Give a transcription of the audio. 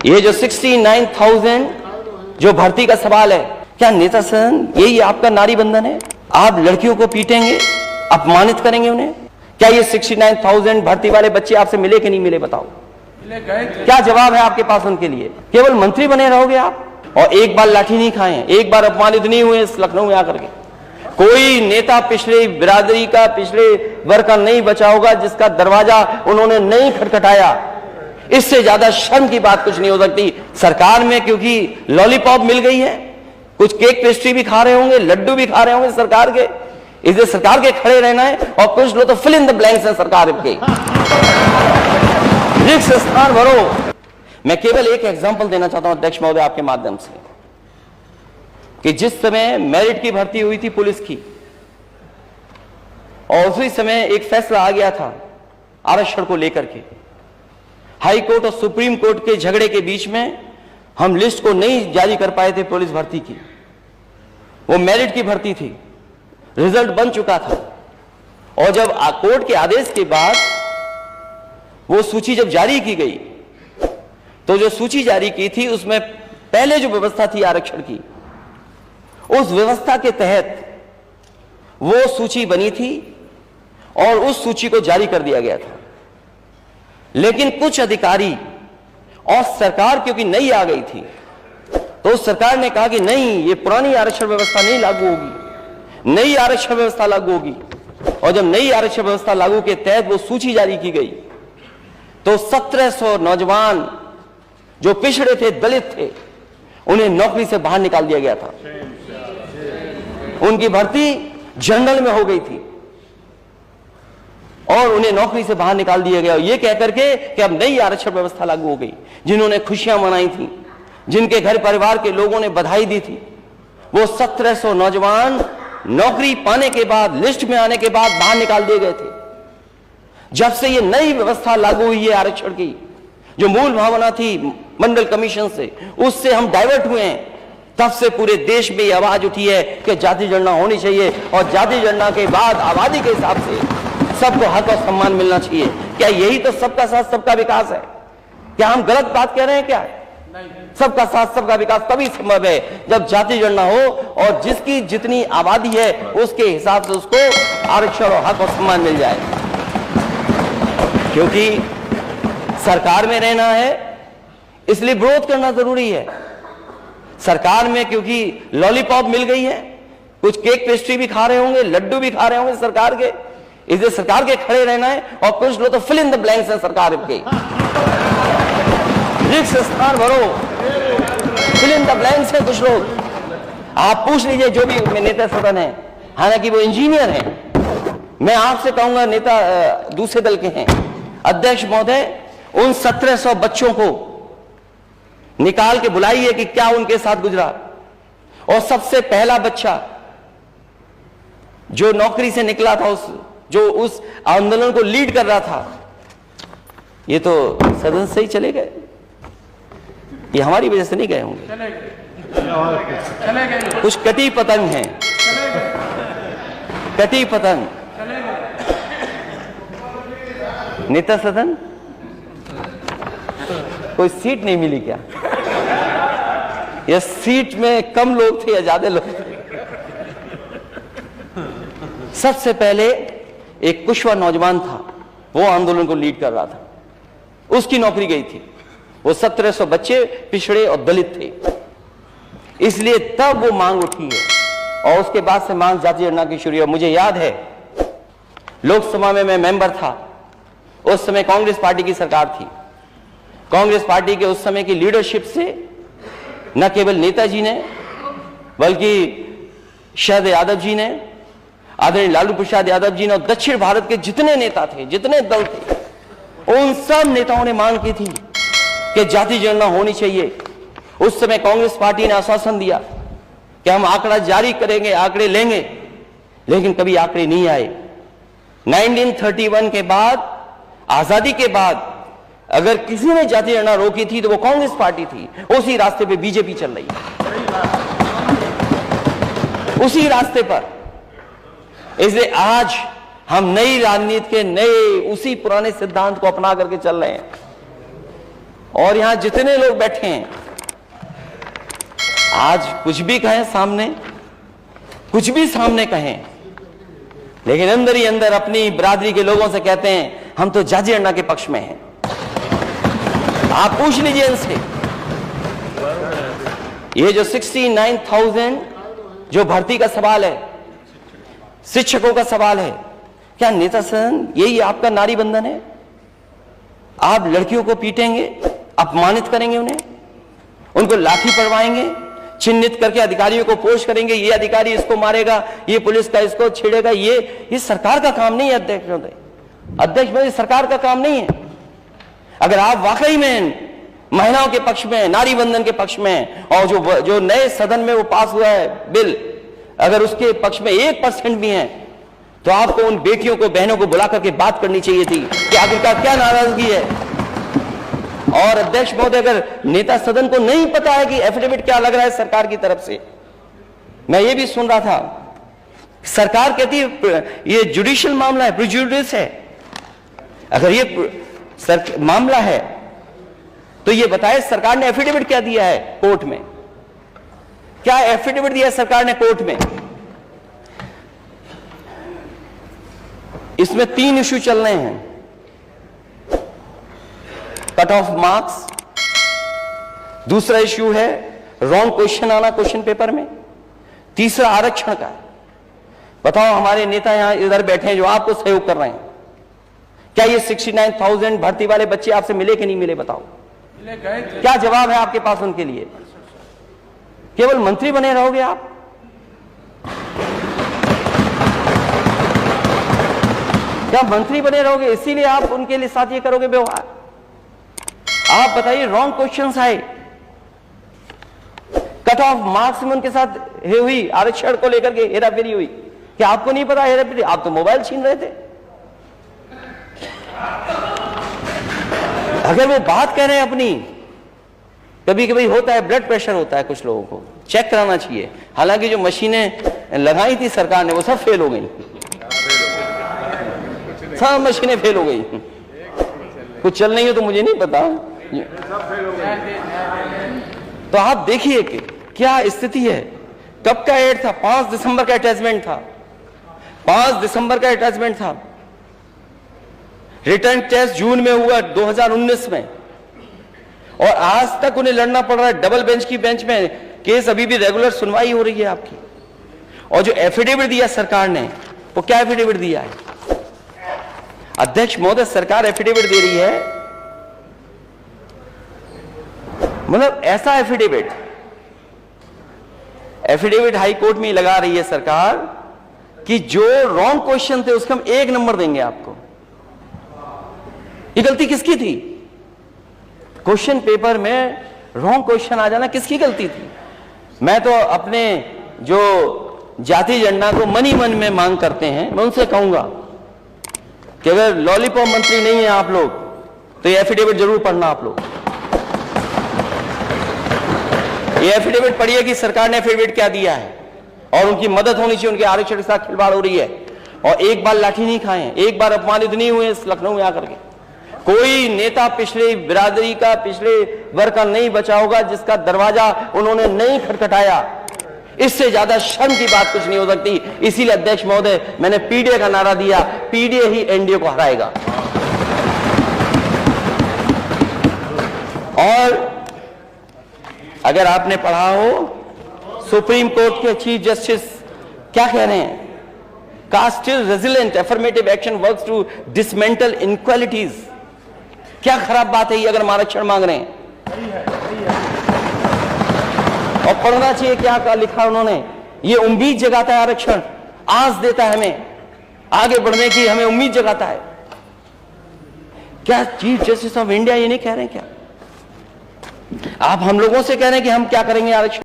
ये जो 69,000 जो भर्ती का सवाल है, क्या नेता सदन यही आपका नारी बंधन है? आप लड़कियों को पीटेंगे, अपमानित करेंगे उन्हें? क्या ये 69,000 भर्ती वाले बच्चे आपसे मिले कि नहीं मिले? बताओ, क्या जवाब है आपके पास उनके लिए? केवल मंत्री बने रहोगे आप और एक बार लाठी नहीं खाए, एक बार अपमानित नहीं हुए लखनऊ में आकर के? कोई नेता पिछले बिरादरी का, पिछले वर्ग का नहीं बचा होगा जिसका दरवाजा उन्होंने नहीं खटखटाया। इससे ज्यादा शर्म की बात कुछ नहीं हो सकती। सरकार में क्योंकि लॉलीपॉप मिल गई है, कुछ केक पेस्ट्री भी खा रहे होंगे, लड्डू भी खा रहे होंगे सरकार के, इसलिए सरकार के खड़े रहना है। और कुछ लोग तो फिल इन द ब्लैंक्स है सरकार के, रिक्त स्थान भरो। मैं केवल एक एग्जांपल देना चाहता हूं अध्यक्ष महोदय आपके माध्यम से, कि जिस समय मेरिट की भर्ती हुई थी पुलिस की, और उसी समय एक फैसला आ गया था आरक्षण को लेकर के, हाई कोर्ट और सुप्रीम कोर्ट के झगड़े के बीच में हम लिस्ट को नहीं जारी कर पाए थे पुलिस भर्ती की। वो मेरिट की भर्ती थी, रिजल्ट बन चुका था, और जब कोर्ट के आदेश के बाद वो सूची जब जारी की गई, तो जो सूची जारी की थी उसमें पहले जो व्यवस्था थी आरक्षण की, उस व्यवस्था के तहत वो सूची बनी थी और उस सूची को जारी कर दिया गया था। लेकिन कुछ अधिकारी और सरकार क्योंकि नई आ गई थी, तो सरकार ने कहा कि नहीं, ये पुरानी आरक्षण व्यवस्था नहीं लागू होगी, नई आरक्षण व्यवस्था लागू होगी। और जब नई आरक्षण व्यवस्था लागू के तहत वो सूची जारी की गई, तो 1700 नौजवान जो पिछड़े थे, दलित थे, उन्हें नौकरी से बाहर निकाल दिया गया था। उनकी भर्ती जनरल में हो गई थी और उन्हें नौकरी से बाहर निकाल दिया गया, ये कहकर के कि अब नई आरक्षण व्यवस्था लागू हो गई। जिन्होंने खुशियां मनाई थी, जिनके घर परिवार के लोगों ने बधाई दी थी, वो 1700 नौजवान नौकरी पाने के बाद, लिस्ट में आने के बाद बाहर निकाल दिए गए थे। जब से ये नई व्यवस्था लागू हुई है आरक्षण की, जो मूल भावना थी मंडल कमीशन से, उससे हम डाइवर्ट हुए हैं। तब से पूरे देश में यह आवाज उठी है कि जाति जनगणना होनी चाहिए, और जाति जनगणना के बाद आबादी के हिसाब से सबको हक और सम्मान मिलना चाहिए। क्या यही तो सबका साथ सबका विकास है? क्या हम गलत बात कह रहे हैं? क्या सबका साथ सबका विकास तभी संभव है जब जाति जनगणना हो और जिसकी जितनी आबादी है उसके हिसाब से उसको आरक्षण और हक और सम्मान मिल जाए। क्योंकि सरकार में रहना है, इसलिए विरोध करना जरूरी है। सरकार में क्योंकि लॉलीपॉप मिल गई है, कुछ केक पेस्ट्री भी खा रहे होंगे, लड्डू भी खा रहे होंगे सरकार के, इसलिए सरकार के खड़े रहना है। और कुछ लोग तो फिल इन द ब्लैंक्स है सरकार के, रिक्त स्थान भरो, फिल इन द ब्लैंक्स है कुछ लोग। आप पूछ लीजिए जो भी नेता सदन है, हालांकि वो इंजीनियर है। मैं आपसे कहूंगा, नेता दूसरे दल के हैं, अध्यक्ष महोदय, उन 1700 बच्चों को निकाल के बुलाइए कि क्या उनके साथ गुजरा। और सबसे पहला बच्चा जो नौकरी से निकला था, जो उस आंदोलन को लीड कर रहा था, ये तो सदन से ही चले गए। ये हमारी वजह से नहीं गए होंगे, कुछ कटी पतंग हैं, कटी पतंग। नेता सदन कोई सीट नहीं मिली क्या? या सीट में कम लोग थे या ज्यादा लोग थे? सबसे पहले एक कुशवा नौजवान था, वो आंदोलन को लीड कर रहा था, उसकी नौकरी गई थी। वो 1700 बच्चे पिछड़े और दलित थे, इसलिए तब वो मांग उठी है। और उसके बाद से मांग जाति जनगणना की शुरू हुई। मुझे याद है, लोकसभा में मैं मेंबर था, उस समय कांग्रेस पार्टी की सरकार थी। कांग्रेस पार्टी के उस समय की लीडरशिप से न केवल नेताजी ने, बल्कि शरद यादव जी ने, आदरणीय लालू प्रसाद यादव जी ने, और दक्षिण भारत के जितने नेता थे, जितने दल थे, उन सब नेताओं ने मांग की थी कि जाति जनगणना होनी चाहिए। उस समय कांग्रेस पार्टी ने आश्वासन दिया कि हम आंकड़ा जारी करेंगे, आंकड़े लेंगे, लेकिन कभी आंकड़े नहीं आए। 1931 के बाद, आजादी के बाद, अगर किसी ने जाति जनगणना रोकी थी तो वो कांग्रेस पार्टी थी। उसी रास्ते पे बीजेपी चल रही है, उसी रास्ते पर। इसलिए आज हम नई राजनीति के नए, उसी पुराने सिद्धांत को अपना करके चल रहे हैं। और यहां जितने लोग बैठे हैं, आज कुछ भी कहें सामने, कुछ भी सामने कहें, लेकिन अंदर ही अंदर अपनी बिरादरी के लोगों से कहते हैं हम तो जाजी अन्ना के पक्ष में हैं। आप पूछ लीजिए इनसे, ये जो 69,000 जो भर्ती का सवाल है, शिक्षकों का सवाल है, क्या नेता सदन यही आपका नारी बंधन है? आप लड़कियों को पीटेंगे, अपमानित करेंगे, उनको लाठी पड़वाएंगे, चिन्हित करके अधिकारियों को पोस्ट करेंगे, ये अधिकारी इसको मारेगा, ये पुलिस का इसको छेड़ेगा। ये सरकार का काम नहीं है अध्यक्ष महोदय। अध्यक्ष महोदय, सरकार का काम नहीं है। अगर आप वाकई में महिलाओं के पक्ष में, नारी बंधन के पक्ष में, और जो नए सदन में वो पास हुआ है बिल, अगर उसके पक्ष में 1% भी है, तो आपको उन बेटियों को, बहनों को बुला करके बात करनी चाहिए थी कि आखिरकार क्या नाराजगी है। और अध्यक्ष महोदय, अगर नेता सदन को नहीं पता है कि एफिडेविट क्या लग रहा है सरकार की तरफ से, मैं ये भी सुन रहा था, सरकार कहती है ये जुडिशियल मामला है, प्रिजुडिस है। अगर ये मामला है तो ये बताए सरकार ने एफिडेविट क्या दिया है कोर्ट में, क्या एफिडेविट दिया है सरकार ने कोर्ट में? इसमें 3 इश्यू चल रहे हैं, कट ऑफ मार्क्स, दूसरा इश्यू है रॉन्ग क्वेश्चन आना क्वेश्चन पेपर में, तीसरा आरक्षण का। बताओ, हमारे नेता यहां इधर बैठे हैं जो आपको सहयोग कर रहे हैं, क्या ये 69,000 भर्ती वाले बच्चे आपसे मिले कि नहीं मिले? बताओ, क्या जवाब है आपके पास उनके लिए? केवल मंत्री बने रहोगे आप? क्या मंत्री बने रहोगे इसीलिए आप उनके लिए साथ ये करोगे व्यवहार? आप बताइए, रॉन्ग क्वेश्चंस आए, कट ऑफ मार्क्स में उनके साथ हुई, आरक्षण को लेकर के हेराफेरी हुई, क्या आपको नहीं पता हेराफेरी? आप तो मोबाइल छीन रहे थे। अगर वो बात कह रहे हैं अपनी, कभी कभी होता है ब्लड प्रेशर होता है कुछ लोगों को, चेक कराना चाहिए। हालांकि जो मशीनें लगाई थी सरकार ने वो सब फेल हो गई, सब मशीनें फेल हो गई। कुछ चल नहीं हो तो मुझे नहीं पता, तो आप देखिए कि क्या स्थिति है। कब का एड था? 5 दिसंबर का अटैचमेंट था, 5 दिसंबर का अटैचमेंट था। रिटर्न टेस्ट जून में हुआ 2019 में, और आज तक उन्हें लड़ना पड़ रहा है डबल बेंच की बेंच में। केस अभी भी रेगुलर सुनवाई हो रही है आपकी। और जो एफिडेविट दिया सरकार ने, वो क्या एफिडेविट दिया है? अध्यक्ष महोदय, सरकार एफिडेविट दे रही है, मतलब ऐसा एफिडेविट हाई कोर्ट में लगा रही है सरकार कि जो रॉन्ग क्वेश्चन थे उसका हम 1 नंबर देंगे आपको। ये गलती किसकी थी? क्वेश्चन पेपर में रॉन्ग क्वेश्चन आ जाना किसकी गलती थी? मैं तो अपने जो जाति झंडा को मन ही मन में मांग करते हैं, मैं उनसे कहूंगा कि अगर लॉलीपॉप मंत्री नहीं है आप लोग, तो ये एफिडेविट जरूर पढ़ना आप लोग। ये एफिडेविट पढ़िए कि सरकार ने एफिडेविट क्या दिया है, और उनकी मदद होनी चाहिए। उनके आरक्षण के साथ खिलवाड़ हो रही है, और एक बार लाठी नहीं खाए, एक बार अपमानित नहीं हुए इस लखनऊ में आकर के। कोई नेता पिछले बिरादरी का, पिछले वर्ग का नहीं बचा होगा जिसका दरवाजा उन्होंने नहीं खटखटाया। इससे ज्यादा शर्म की बात कुछ नहीं हो सकती। इसीलिए अध्यक्ष महोदय, मैंने पीडीए का नारा दिया, पीडीए ही एनडीए को हराएगा। और अगर आपने पढ़ा हो, सुप्रीम कोर्ट के चीफ जस्टिस क्या कह रहे हैं? Caste still resilient, affirmative action works to dismantle inequalities. क्या खराब बात है ये अगर हम आरक्षण मांग रहे हैं? और पढ़ना चाहिए क्या लिखा उन्होंने। ये उम्मीद जगाता है, आरक्षण आस देता है हमें आगे बढ़ने की, हमें उम्मीद जगाता है। क्या चीफ जस्टिस ऑफ इंडिया ये नहीं कह रहे हैं? क्या आप हम लोगों से कह रहे हैं कि हम क्या करेंगे आरक्षण